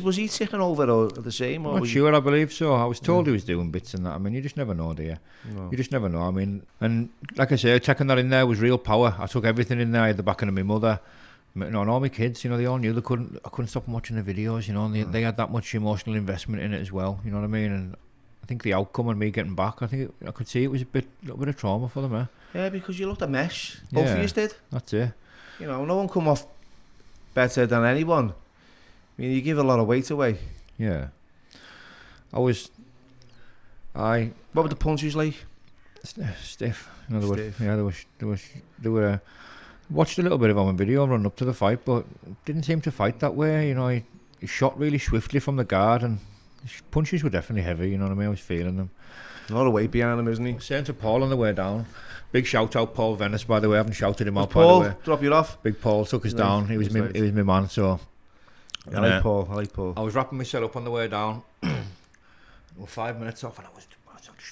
Was he taking over or the same? Or I'm not sure. I believe so. I was told he was doing bits and that. I mean, you just never know, do you? No. You just never know. I mean, and like I say, taking that in there was real power. I took everything in there. I had the backing of my mother, you know, and all my kids. You know, they all knew I couldn't stop watching the videos. You know, and they had that much emotional investment in it as well. You know what I mean? And I think the outcome and me getting back, I could see it was a little bit of trauma for them. Yeah, because you looked a mess. Both of you did. That's it. You know, no one come off better than anyone. I mean, you give a lot of weight away. Yeah. What were the punches like? Stiff. In other words, yeah, they were. Watched a little bit of him on video run up to the fight, but didn't seem to fight that way. You know, he shot really swiftly from the guard, and His punches were definitely heavy, you know what I mean? I was feeling them. A lot of weight behind him, isn't I he? was saying to Paul on the way down, big shout out Paul Venice, by the way. I haven't shouted him Was out, Paul by the way. drop you off? Big Paul took us He's down. nice. He was He's me, nice. he was my man, so... I like Paul. I like Paul. I was wrapping myself up on the way down. Well, 5 minutes off, and I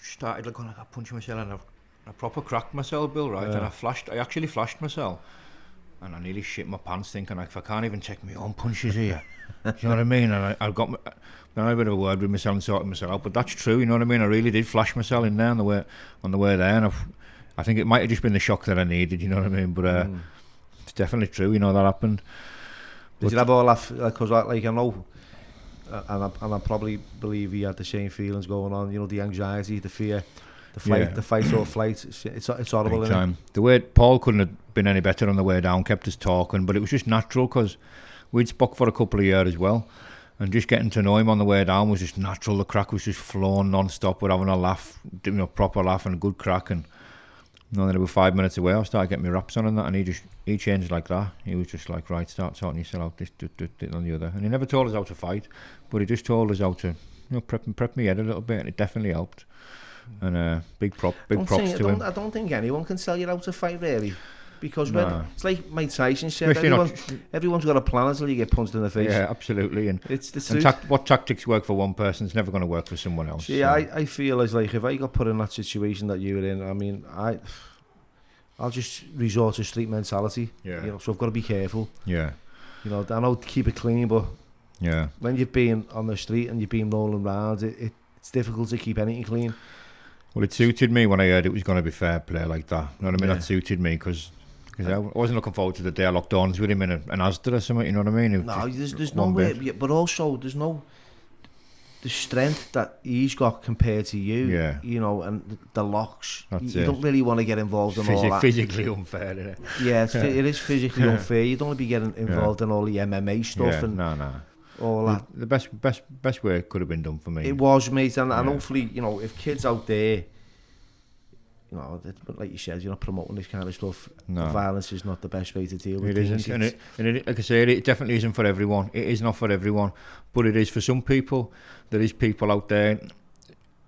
started like going, like punching myself, and I proper cracked myself, Bill, right? And I actually flashed myself, and I nearly shit my pants, thinking like, if I can't even check my own punches here, do you know what I mean? And I got, then I had a bit of a word with myself and sorted myself out, but that's true, you know what I mean? I really did flash myself in there on the way there, and I think it might have just been the shock that I needed, you know what I mean? But it's definitely true, you know, that happened. Did you have all that? Because like I know, and I probably believe he had the same feelings going on. You know, the anxiety, the fear, the flight, the fight or flight. It's horrible. Isn't it? The way Paul couldn't have been any better on the way down, kept us talking, but it was just natural because we'd spoke for a couple of years as well, and just getting to know him on the way down was just natural. The crack was just flowing non-stop. We're having a laugh, you know, proper laugh and a good crack, and then about 5 minutes away, I started getting my raps on and that, and he changed like that. He was just like, right, start sorting yourself out, this, on the other. And he never told us how to fight, but he just told us how to, you know, prep me head a little bit, and it definitely helped. And big props to him. I don't think anyone can tell you how to fight, really. Because Nah. it's like Mike Tyson said, everyone's got a plan until you get punched in the face. Yeah, absolutely. And it's the truth. What tactics work for one person is never going to work for someone else. Yeah, so. I feel as like if I got put in that situation that you were in, I mean, I'll just resort to street mentality. Yeah. You know, so I've got to be careful. Yeah. You know, I know to keep it clean, but yeah, when you've been on the street and you've been rolling around, it's difficult to keep anything clean. Well, it suited me when I heard it was going to be fair play like that. You know what I mean? Yeah. That suited me because I wasn't looking forward to the day I locked arms with him in an Asda or something. You know what I mean? No, there's no way, but also there's no the strength that he's got compared to you. Yeah. You know, and the locks. That's you don't really want to get involved in all that. Physically unfair, isn't it? Yeah, it is physically unfair. You don't want to be getting involved in all the MMA stuff and all that. The best way it could have been done for me. It was, mate, and hopefully, you know, if kids out there, you know, like you said, you're not promoting this kind of stuff. No. Violence is not the best way to deal with things. It isn't, and it, like I say, it definitely isn't for everyone. It is not for everyone, but it is for some people. There is people out there, you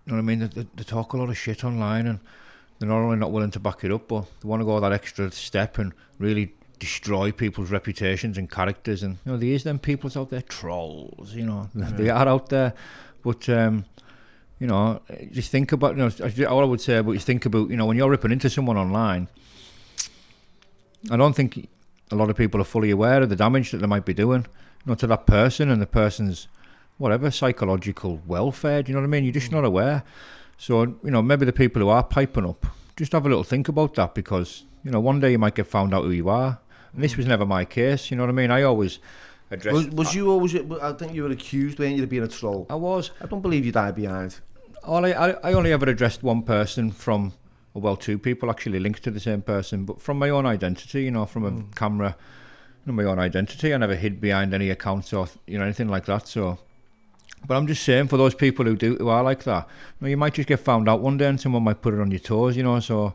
know what I mean, they talk a lot of shit online, and they're not only not willing to back it up, but they want to go that extra step and really destroy people's reputations and characters. And you know, there is them people out there, trolls, you know, they are out there, but you know, just think about, you know, all I would say, but you think about, you know, when you're ripping into someone online, I don't think a lot of people are fully aware of the damage that they might be doing, you know, to that person and the person's whatever psychological welfare. Do you know what I mean? You're just not aware. So, you know, maybe the people who are piping up, just have a little think about that, because, you know, one day you might get found out who you are. And this was never my case. You know what I mean? I always addressed. Was you always? I think you were accused, weren't you, of being a troll? I was. I don't believe you died behind. I only ever addressed one person from, well, two people actually linked to the same person, but from my own identity, you know, from a camera, you know, my own identity. I never hid behind any accounts or, you know, anything like that. So, but I'm just saying, for those people who are like that, you know, you might just get found out one day and someone might put it on your toes, you know. So,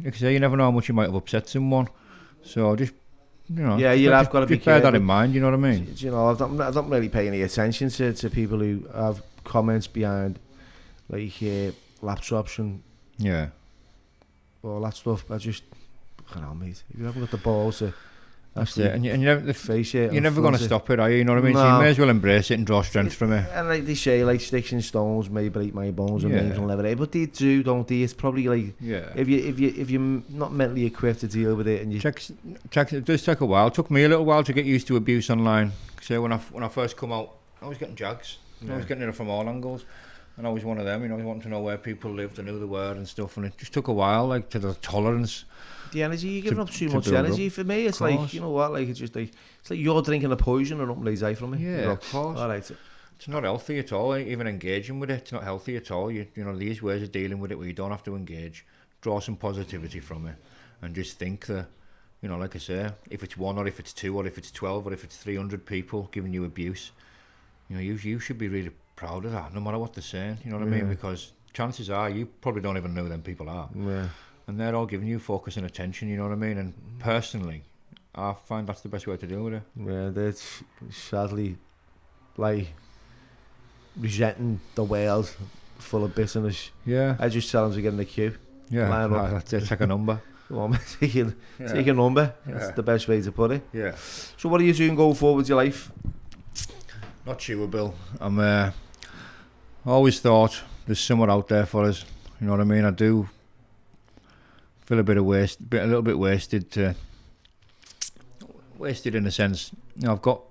like I say, you never know how much you might have upset someone. So just, you know, yeah, you have got to be bear that in mind. You know what I mean? You know, I don't really pay any attention to people who have comments behind, like laptops and all that stuff. I don't know, mate. If you haven't got the balls to actually and you never face it, you're never going to stop it, are you? You know what I mean? No. So you may as well embrace it and draw strength from it. And like they say, like sticks and stones may break my bones and names will never end. But they do, don't they? It's probably like if you're not mentally equipped to deal with it, and you it does take a while. It took me a little while to get used to abuse online. So when I first come out, I was getting jags. I was getting it from all angles. And I was one of them, you know, wanting to know where people lived and who they were and stuff. And it just took a while, like, to the tolerance. The energy, you're giving up too much energy. For me, it's like, you know what, like, it's just like, it's like you're drinking a poison and nothing lays out from it. Yeah, you know? of course. All right. It's not healthy at all, even engaging with it. It's not healthy at all. You know, these ways of dealing with it where you don't have to engage, draw some positivity from it, and just think that, you know, like I say, if it's one or if it's two or if it's 12 or if it's 300 people giving you abuse, you know, you should be really proud of that, no matter what they're saying, you know what I mean? Because chances are you probably don't even know who them people are, and they're all giving you focus and attention, you know what I mean? And personally, I find that's the best way to deal with it. Yeah, that's sadly, like, resenting the world full of bitterness, Yeah. I just tell them to get in the queue. Yeah. Line up. That's it. Take a number. Come on, take a number. That's the best way to put it. Yeah. So what are you doing going forward with your life? Not sure, Bill. I'm always thought there's someone out there for us. You know what I mean? I do feel a little bit wasted. Wasted in a sense. You know, I've got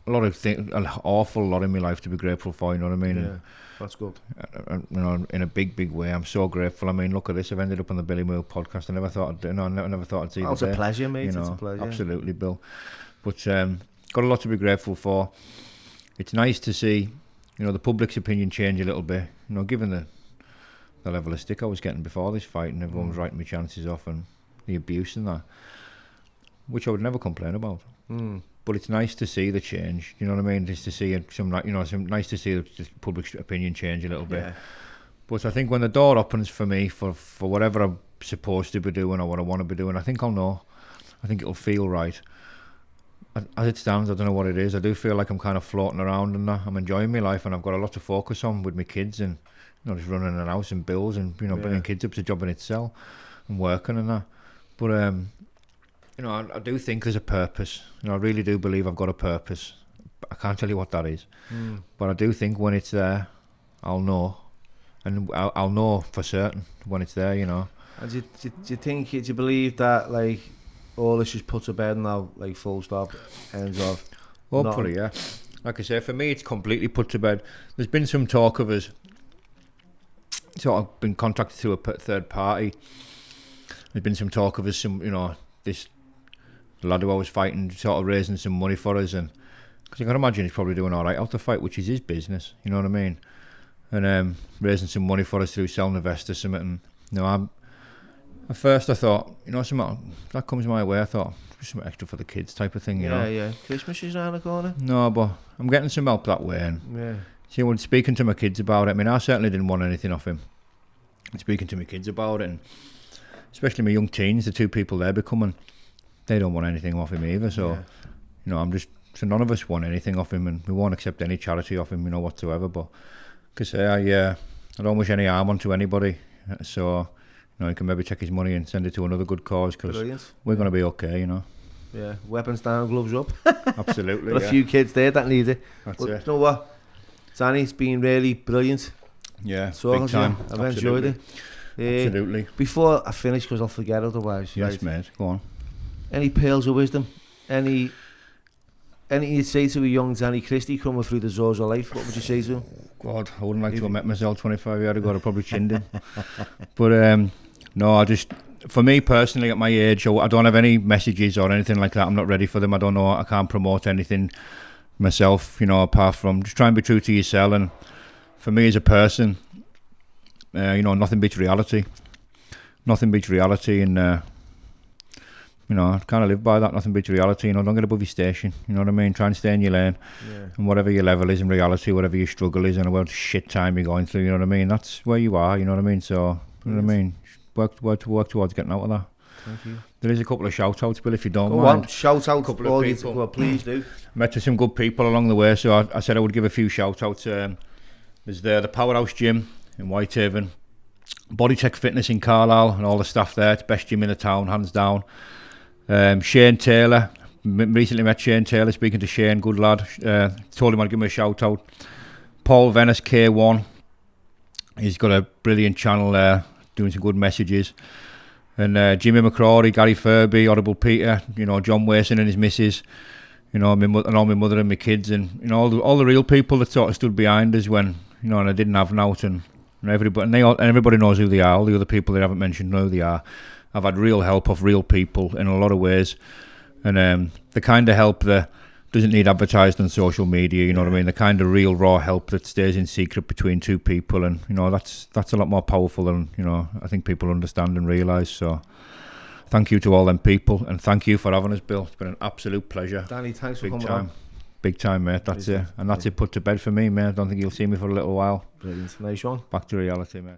a lot of things, an awful lot in my life to be grateful for. You know what I mean? Yeah, that's good. And, you know, in a big way, I'm so grateful. I mean, look at this. I've ended up on the Billy Moore podcast. I never thought I never thought I'd see It's the day. a pleasure, mate. You know, it's a pleasure. absolutely, Bill. But got a lot to be grateful for. It's nice to see, you know, the public's opinion change a little bit. You know, given the level of stick I was getting before this fight, and everyone was writing me chances off, and the abuse and that, which I would never complain about. But it's nice to see the nice to see the public's opinion change a little bit. Yeah. But I think when the door opens for me for whatever I'm supposed to be doing or what I want to be doing, I think I'll know. I think it'll feel right. As it stands, I don't know what it is. I do feel like I'm kind of floating around and that. I'm enjoying my life, and I've got a lot to focus on with my kids, and you know, just running an house and bills, and you know, bringing kids up's a job in itself, and working and that. But you know, I do think there's a purpose. You know, I really do believe I've got a purpose. I can't tell you what that is, but I do think when it's there, I'll know, and I'll know for certain when it's there. You know. And do you believe that like all this is put to bed now, like full stop, ends of? Hopefully, yeah. Like I say, for me, it's completely put to bed. There's been some talk of us. So I've been contacted through a third party. There's been some talk of us, you know, this lad who I was fighting, sort of raising some money for us, and because you can imagine he's probably doing all right out the fight, which is his business. You know what I mean? And raising some money for us through selling the vest or something. And, you know, at first I thought, you know, something that comes my way. I thought something extra for the kids type of thing. You know? Yeah. Christmas is around the corner. No, but I'm getting some help that way. And see, when speaking to my kids about it, I mean, I certainly didn't want anything off him. And speaking to my kids about it, and especially my young teens, the two people they're becoming, they don't want anything off him either. So, you know, so none of us want anything off him, and we won't accept any charity off him, you know, whatsoever. But, because I don't wish any harm onto anybody. So, you know, he can maybe take his money and send it to another good cause, because we're going to be okay, you know. Yeah, weapons down, gloves up. Absolutely. Got a few kids there that need it. That's but it. You know what, Danny, it's been really brilliant. Yeah, so big time. I've enjoyed it. Absolutely. Before I finish, because I'll forget otherwise. Yes, right? mate. Go on. Any pearls of wisdom? Anything you'd say to a young Danny Christie coming through the doors of life? What would you say to him? God, I wouldn't like to have met myself 25 years ago. I'd probably chinned him. But no, for me personally, at my age, I don't have any messages or anything like that. I'm not ready for them. I don't know. I can't promote anything myself, you know, apart from just try and be true to yourself. And for me as a person, you know, nothing beats reality. Nothing beats reality, and you know, I kind of live by that. Nothing beats reality. You know, don't get above your station. You know what I mean? Try and stay in your lane, and whatever your level is in reality, whatever your struggle is, and whatever shit time you're going through, you know what I mean? That's where you are. You know what I mean? So, you know what I mean? Work towards getting out of that. Thank you. There is a couple of shout outs, Bill, if you don't Go mind. on, shout out a couple all of you people. well, please do. Met some good people along the way, so I said I would give a few shout outs. There's the Powerhouse Gym in Whitehaven, Bodytech Fitness in Carlisle, and all the staff there. It's the best gym in the town, hands down. Shane Taylor, recently met Shane Taylor, speaking to Shane, good lad. Told him I'd give him a shout out. Paul Venice, K1, he's got a brilliant channel there, doing some good messages. And Jimmy McCrory, Gary Furby, Audible Peter, you know, John Wason and his missus, you know, and all my mother and my kids, and you know, all the real people that sort of stood behind us when, you know, and I didn't have an out, and everybody, and everybody knows who they are. All the other people that I haven't mentioned know who they are. I've had real help of real people in a lot of ways, and the kind of help that doesn't need advertised on social media, you know what I mean? The kind of real raw help that stays in secret between two people, and you know, that's a lot more powerful than, you know, I think people understand and realise. So thank you to all them people, and thank you for having us, Bill. It's been an absolute pleasure. Danny, thanks for Big coming time. on. Big time, mate. That's it. And that's it put to bed for me, mate. I don't think you'll see me for a little while. Brilliant. Nice one. Back to reality, mate.